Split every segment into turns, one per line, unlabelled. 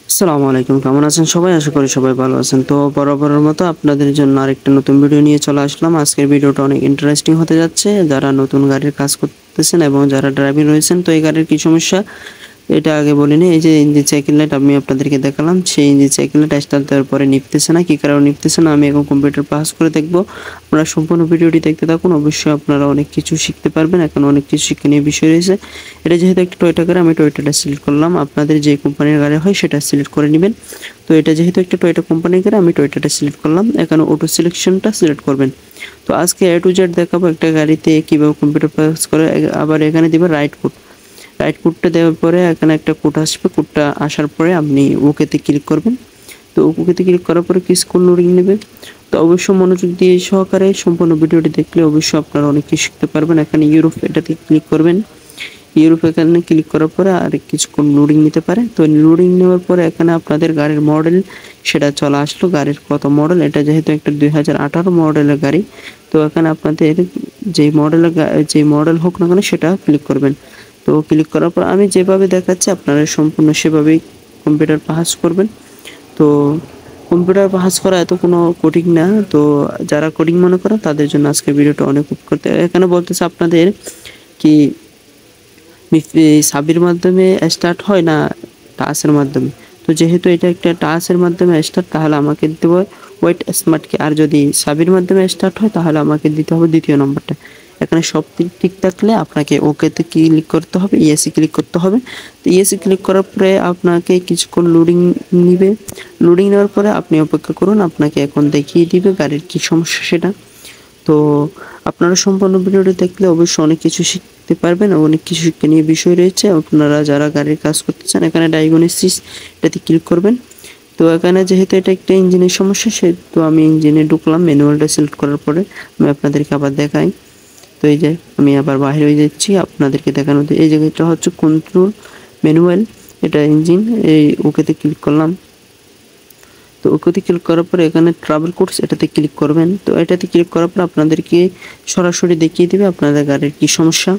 আসসালামু আলাইকুম, কেমন আছেন সবাই? আশা করি সবাই ভালো আছেন। তো বরাবরের মতো আপনাদের জন্য আরেকটা নতুন ভিডিও নিয়ে চলে আসলাম। আজকের ভিডিওটা অনেক ইন্টারেস্টিং হতে যাচ্ছে। যারা নতুন গাড়ির কাজ করতেছেন এবং যারা ড্রাইভিং রয়েছেন, তো এই গাড়ির কি সমস্যা এটা আগে বলিনি। এই যে ইঞ্জিন সাইকেল লাইট আমি আপনাদেরকে দেখালাম, সেই ইঞ্জিন সাইকেল লাইট স্টার্ট দেওয়ার পরে নিভতেছে না, কি কারণে নিভতেছে না আমি এখন কম্পিউটার পাস করে দেখবো। আপনারা সম্পূর্ণ ভিডিওটি দেখতে থাকুন, অবশ্যই আপনারা অনেক কিছু শিখতে পারবেন। এখন অনেক কিছু শিক্ষণীয় বিষয় রয়েছে। এটা যেহেতু একটা টয়োটা গাড়ি, আমি টয়োটাটা সিলেক্ট করলাম। আপনাদের যে কোম্পানির গাড়ি হয় সেটা সিলেক্ট করে নেবেন। তো এটা যেহেতু একটা টয়োটা কোম্পানির গাড়ি, আমি টয়োটাটা সিলেক্ট করলাম। এখানে অটো সিলেকশনটা সিলেক্ট করবেন। তো আজকে এ টু জেড দেখাবো একটা গাড়িতে কীভাবে কম্পিউটার পাস করে। আবার এখানে দিবে রাইট কোডটা দেওয়ার পরে এখানে একটা কোড আসবে। কোডটা আসার পরে আপনি ওকেতে ক্লিক করবেন। তো ওকেতে ক্লিক করার পরে কিছুক্ষণ লোডিং নেবে। তো অবশ্যই মনোযোগ দিয়ে সহকারে সম্পূর্ণ ভিডিওটি দেখলে অবশ্যই আপনারা অনেক কিছু শিখতে পারবেন। এখানে ইউরোপ এটাতে ক্লিক করবেন। ইউরোপ এখানে ক্লিক করার পরে আর কিছুক্ষণ লোডিং নিতে পারে। তো লোডিং নেওয়ার পরে এখানে আপনাদের গাড়ির মডেল সেটা চলে আসলো। গাড়ির কত মডেল, এটা যেহেতু একটা 2018 মডেলের গাড়ি, তো এখানে আপনাদের যেই মডেল হোক না কেন সেটা ক্লিক করবেন। তো ক্লিক করার পর আমি যেভাবে দেখাচ্ছি আপনারা সম্পূর্ণ সেভাবেই কম্পিউটার পাস করবেন। তো কম্পিউটার পাস করা এত কোনো কঠিন না। তো যারা কোডিং মনে করে তাদের জন্য আজকের ভিডিওটা অনেক করতে। এখানে বলতেছে আপনাদের কি সাবির মাধ্যমে স্টার্ট হয় না টাচের মাধ্যমে। তো যেহেতু এটা একটা টাচের মাধ্যমে স্টার্ট, তাহলে আমাকে দিতে হবে ওয়েট স্মার্টকে। আর যদি সাবির মাধ্যমে স্টার্ট হয় তাহলে আমাকে দিতে হবে দ্বিতীয় নম্বরটা। এখানে সব ঠিক থাকলে আপনাকে ওকেতে ক্লিক করতে হবে, ইএসি ক্লিক করতে হবে। তো ইএসি ক্লিক করার পরে আপনাকে কিছুক্ষণ লোডিং নিবে। লোডিং নেওয়ার পরে আপনি অপেক্ষা করুন, আপনাকে এখন দেখিয়ে দিবে গাড়ির কী সমস্যা সেটা। তো আপনারা সম্পূর্ণ ভিডিওটি দেখলে অবশ্যই অনেক কিছু শিখতে পারবেন। অনেক কিছু শিক্ষণীয় বিষয় রয়েছে। আপনারা যারা গাড়ির কাজ করতে চান এখানে ডায়াগনোসিস এটাতে ক্লিক করবেন। তো এখানে যেহেতু এটা একটা ইঞ্জিনের সমস্যা, সেহেতু আমি ইঞ্জিনে ঢুকলাম। ম্যানুয়ালটা সিলেক্ট করার পরে আমি আপনাদেরকে আবার দেখাই। তো এই যে আমি আবার বাইরে হয়ে যাচ্ছি আপনাদেরকে দেখানো। এই জায়গাটা হচ্ছে কন্ট্রোল ম্যানুয়াল, এটা ইঞ্জিন। এই ওকেতে ক্লিক করলাম। তো ওকেতে ক্লিক করার পরে এখানে ট্রাভেল কোডস এটাতে ক্লিক করবেন। তো এটাতে ক্লিক করার পর আপনাদেরকে সরাসরি দেখিয়ে দেবে আপনাদের গাড়ির কী সমস্যা।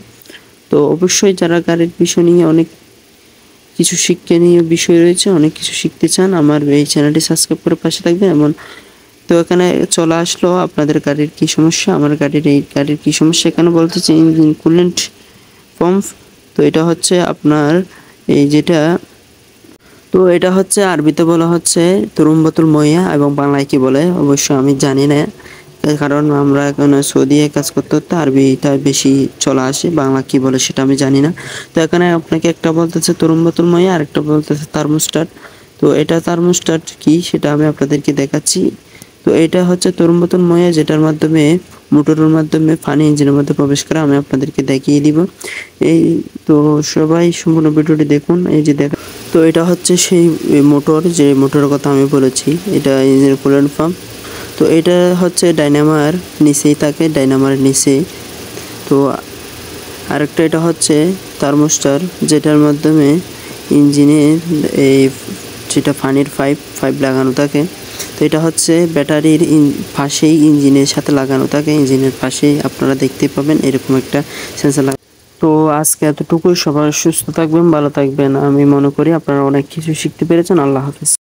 তো অবশ্যই যারা গাড়ির বিষয় নিয়ে অনেক কিছু শিক্ষণীয় বিষয় রয়েছে, অনেক কিছু শিখতে চান, আমার এই চ্যানেলটি সাবস্ক্রাইব করে পাশে থাকবেন। এমন তো এখানে চলে আসলো আপনাদের গাড়ির কী সমস্যা। আমার গাড়ির কী সমস্যা এখানে বলতেছে ইঞ্জিন কুলেন্ট পাম্প। তো এটা হচ্ছে আপনার এই যেটা, তো এটা হচ্ছে আরবিতে বলা হচ্ছে তুরুম্বাতুল মইয়া, এবং বাংলায় কি বলে অবশ্য আমি জানি না, কারণ আমরা এখন সৌদি কাজ করতে করতে আরবিটা বেশি চলে আসে। বাংলা কি বলে সেটা আমি জানি না। তো এখানে আপনাকে একটা বলতেছে তুরুম্বাতুল মইয়া, আর একটা বলতেছে থার্মোস্ট্যাট। তো এটা থার্মোস্ট্যাট কি সেটা আমি আপনাদেরকে দেখাচ্ছি। তো এটা হচ্ছে তুরুম্বাতুল মইয়া, যেটার মাধ্যমে মোটরের মাধ্যমে পানি ইঞ্জিনের মধ্যে প্রবেশ করে। আমি আপনাদেরকে দেখিয়ে দিব। এই তো সবাই সম্পূর্ণ ভিডিওটি দেখুন। এই যে দেখা, তো এটা হচ্ছে সেই মোটর, যে মোটরের কথা আমি বলেছি, এটা ইঞ্জিনের কুলেন্ট পাম্প। তো এটা হচ্ছে ডাইনামার নিচেই থাকে, ডাইনামার নিচে। তো আরেকটা এটা হচ্ছে থার্মোস্টার, যেটার মাধ্যমে ইঞ্জিনের এই যেটা পানির পাইপ লাগানো থাকে। তো এটা হচ্ছে ব্যাটারির পাশেই ইঞ্জিনের সাথে লাগানো থাকে। ইঞ্জিনের পাশেই আপনারা দেখতে পাবেন এরকম একটা সেন্সার। তো আজকে এতটুকুই। সবাই সুস্থ থাকবেন, ভালো থাকবেন। আমি মনে করি আপনারা অনেক কিছু শিখতে পেরেছেন। আল্লাহ হাফেজ।